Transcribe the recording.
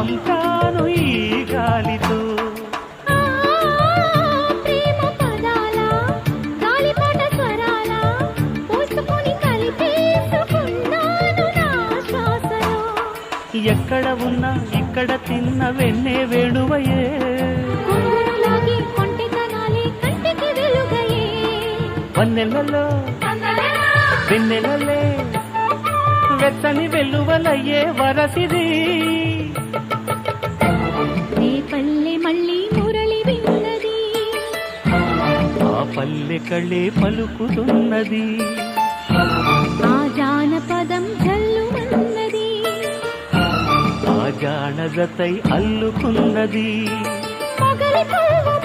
పంపాను ఈ గాలితో. ప్రేమ పదాల గాలిపాట స్వరాల పోసుకొని కలిపేసుకున్నాను నా శ్వాసలో. ఎక్కడ ఉన్నా ఇక్కడ తిన్న వెన్నే వేణువయే, కొంగురులాగి కొంటెతనాలే కంటికి వెలుగయే. వన్నెలలో వెన్నెలలే వెచ్చని వెల్లువలయ్యే వరసిది. నీ పల్లె మళ్ళీ మురళి విన్నది, ఆ పల్లె కళ్ళే పలుకుతున్నది, ఆ జానపదం జల్లుమన్నది, ఆ జానజతై అల్లుకున్నది. పగలి పువ్వు